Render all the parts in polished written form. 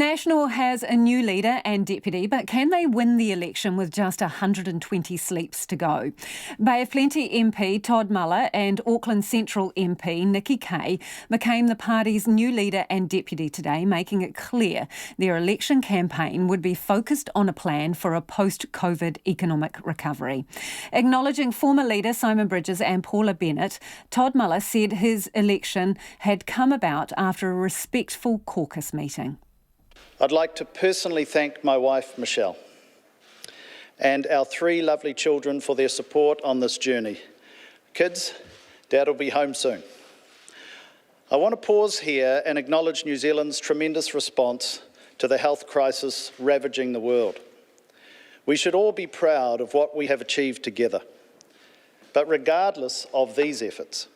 National has a new leader and deputy, but can they win the election with just 120 sleeps to go? Bay of Plenty MP Todd Muller and Auckland Central MP Nikki Kaye became the party's new leader and deputy today, making it clear their election campaign would be focused on a plan for a post-COVID economic recovery. Acknowledging former leader Simon Bridges and Paula Bennett, Todd Muller said his election had come about after a respectful caucus meeting. I'd like to personally thank my wife, Michelle, and our 3 lovely children for their support on this journey. Kids, Dad will be home soon. I want to pause here and acknowledge New Zealand's tremendous response to the health crisis ravaging the world. We should all be proud of what we have achieved together. But regardless of these efforts,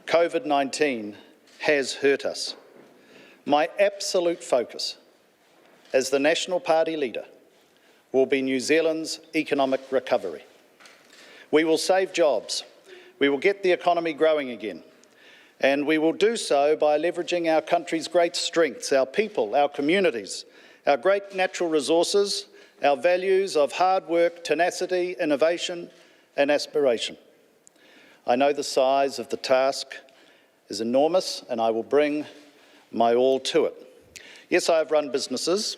COVID-19 has hurt us. My absolute focus as the National Party leader will be New Zealand's economic recovery. We will save jobs, we will get the economy growing again, and we will do so by leveraging our country's great strengths, our people, our communities, our great natural resources, our values of hard work, tenacity, innovation and aspiration. I know the size of the task is enormous and I will bring my all to it. Yes, I have run businesses.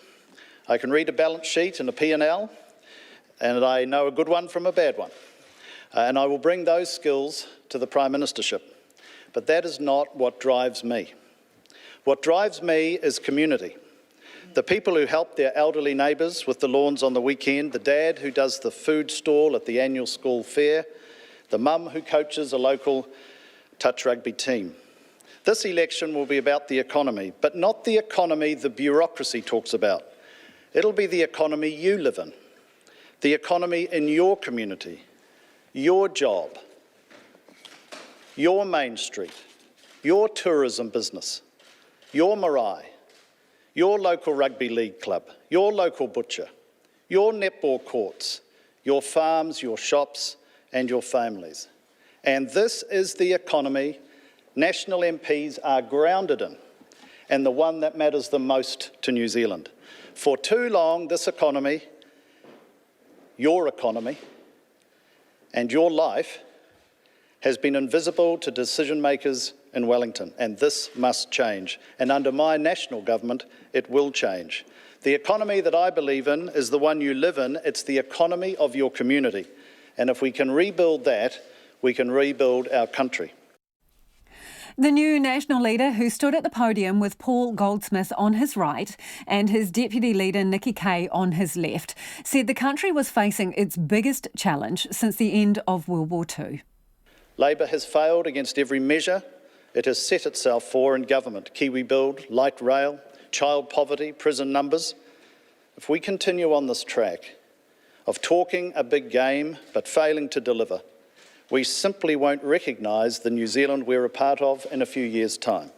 I can read a balance sheet and a P&L, and I know a good one from a bad one. And I will bring those skills to the Prime Ministership. But that is not what drives me. What drives me is community. The people who help their elderly neighbours with the lawns on the weekend, the dad who does the food stall at the annual school fair, the mum who coaches a local touch rugby team. This election will be about the economy, but not the economy the bureaucracy talks about. It'll be the economy you live in, the economy in your community, your job, your Main Street, your tourism business, your marae, your local rugby league club, your local butcher, your netball courts, your farms, your shops and your families. And this is the economy National MPs are grounded in, and the one that matters the most to New Zealand. For too long, this economy, your economy, and your life has been invisible to decision makers in Wellington, and this must change. And under my national government, it will change. The economy that I believe in is the one you live in. It's the economy of your community. And if we can rebuild that, we can rebuild our country. The new national leader, who stood at the podium with Paul Goldsmith on his right and his deputy leader Nikki Kaye on his left, said the country was facing its biggest challenge since the end of World War II. Labor has failed against every measure it has set itself for in government. Kiwi Build, light rail, child poverty, prison numbers. If we continue on this track of talking a big game but failing to deliver, we simply won't recognise the New Zealand we're a part of in a few years' time.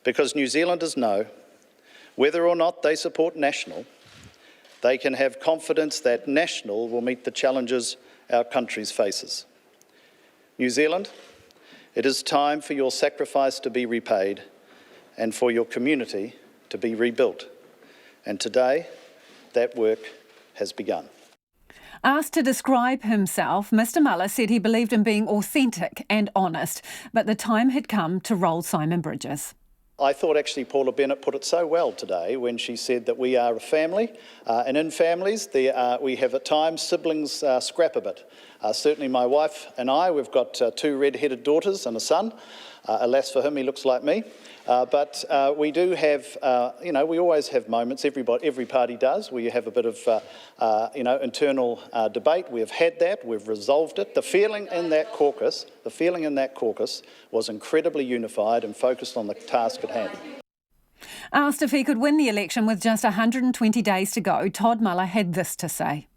Because New Zealanders know, whether or not they support National, they can have confidence that National will meet the challenges our country faces. New Zealand, it is time for your sacrifice to be repaid and for your community to be rebuilt. And today, that work has begun. Asked to describe himself, Mr Muller said he believed in being authentic and honest, but the time had come to roll Simon Bridges. I thought actually Paula Bennett put it so well today when she said that we are a family, and in families we have at times siblings scrap a bit. Certainly my wife and I, we've got 2 red-headed daughters and a son. Alas for him, he looks like me. But we do have, we always have moments, every party does, where you have a bit of, internal debate. We have had that, we've resolved it. The feeling in that caucus was incredibly unified and focused on the task at hand. Asked if he could win the election with just 120 days to go, Todd Muller had this to say.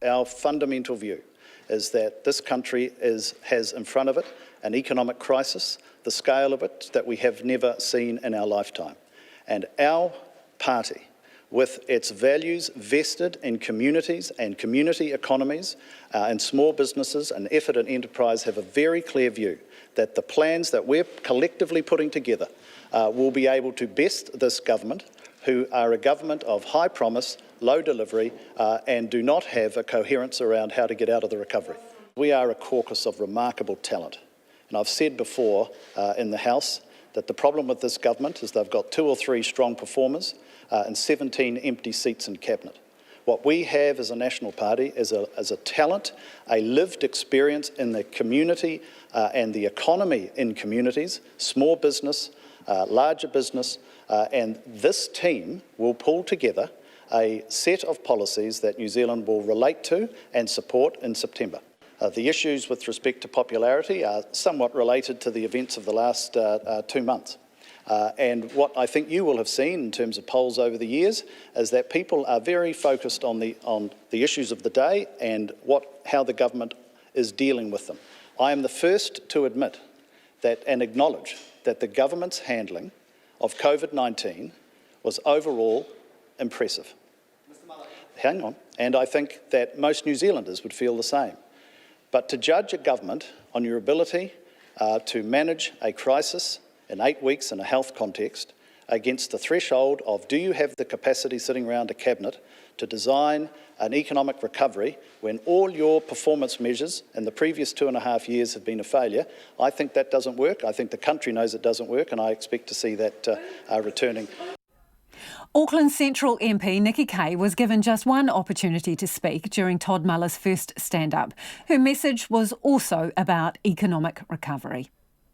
Our fundamental view is that this country has in front of it an economic crisis, the scale of it that we have never seen in our lifetime. And our party, with its values vested in communities and community economies and small businesses and effort and enterprise, have a very clear view that the plans that we're collectively putting together will be able to best this government, who are a government of high promise, low delivery, and do not have a coherence around how to get out of the recovery. We are a caucus of remarkable talent. And I've said before in the House that the problem with this government is they've got 2 or 3 strong performers and 17 empty seats in Cabinet. What we have as a national party is a talent, a lived experience in the community and the economy in communities, small business, larger business, and this team will pull together a set of policies that New Zealand will relate to and support in September. The issues with respect to popularity are somewhat related to the events of the last 2 months. And what I think you will have seen in terms of polls over the years is that people are very focused on the issues of the day and how the government is dealing with them. I am the first to admit that and acknowledge that the government's handling of COVID-19 was overall impressive. Hang on. And I think that most New Zealanders would feel the same. But to judge a government on your ability to manage a crisis in 8 weeks in a health context against the threshold of do you have the capacity sitting around a cabinet to design an economic recovery when all your performance measures in the previous 2.5 years have been a failure, I think that doesn't work. I think the country knows it doesn't work, and I expect to see that returning. Auckland Central MP Nikki Kaye was given just one opportunity to speak during Todd Muller's first stand-up. Her message was also about economic recovery.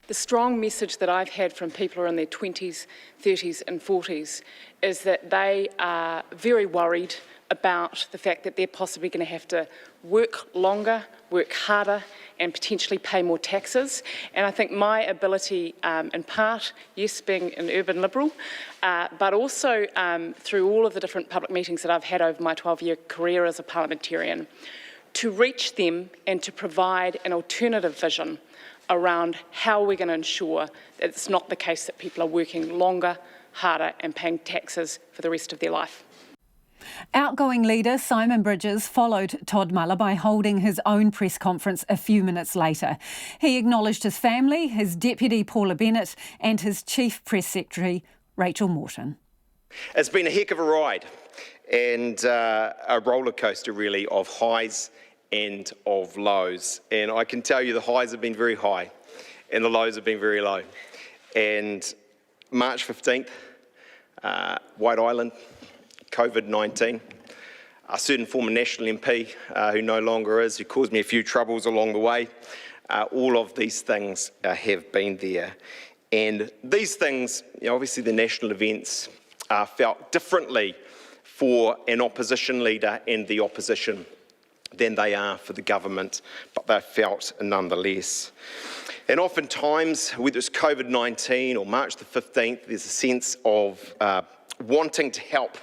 The strong message that I've had from people who are in their 20s, 30s and 40s is that they are very worried about the fact that they're possibly going to have to work longer, work harder and potentially pay more taxes. And I think my ability, in part, yes, being an urban Liberal, but also through all of the different public meetings that I've had over my 12-year career as a parliamentarian, to reach them and to provide an alternative vision around how we're going to ensure that it's not the case that people are working longer, harder and paying taxes for the rest of their life. Outgoing leader Simon Bridges followed Todd Muller by holding his own press conference a few minutes later. He acknowledged his family, his deputy Paula Bennett and his chief press secretary Rachel Morton. It's been a heck of a ride and a roller coaster really of highs and of lows. And I can tell you the highs have been very high and the lows have been very low. And March 15th, White Island, COVID-19, a certain former National MP who no longer is, who caused me a few troubles along the way. All of these things have been there. And these things, obviously the national events are felt differently for an opposition leader and the opposition than they are for the government, but they're felt nonetheless. And oftentimes, whether it's COVID-19 or March the 15th, there's a sense of wanting to help,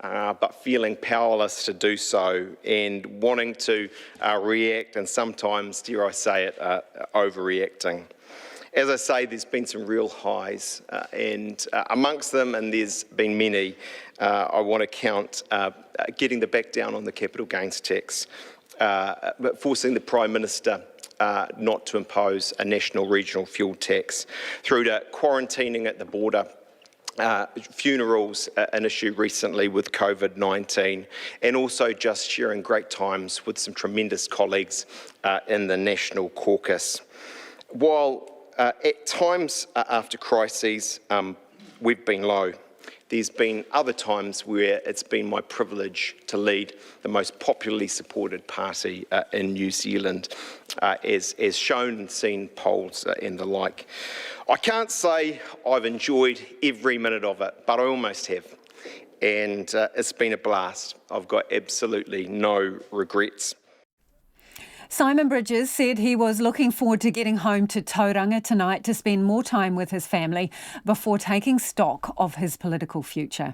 but feeling powerless to do so and wanting to react and sometimes, dare I say it, overreacting. As I say, there's been some real highs and amongst them, and there's been many, I want to count getting the back down on the capital gains tax, but forcing the Prime Minister not to impose a national regional fuel tax, through to quarantining at the border, funerals, an issue recently with COVID-19, and also just sharing great times with some tremendous colleagues in the National Caucus. While at times after crises we've been low, there's been other times where it's been my privilege to lead the most popularly supported party in New Zealand, as shown and seen polls and the like. I can't say I've enjoyed every minute of it, but I almost have. And it's been a blast. I've got absolutely no regrets. Simon Bridges said he was looking forward to getting home to Tauranga tonight to spend more time with his family before taking stock of his political future.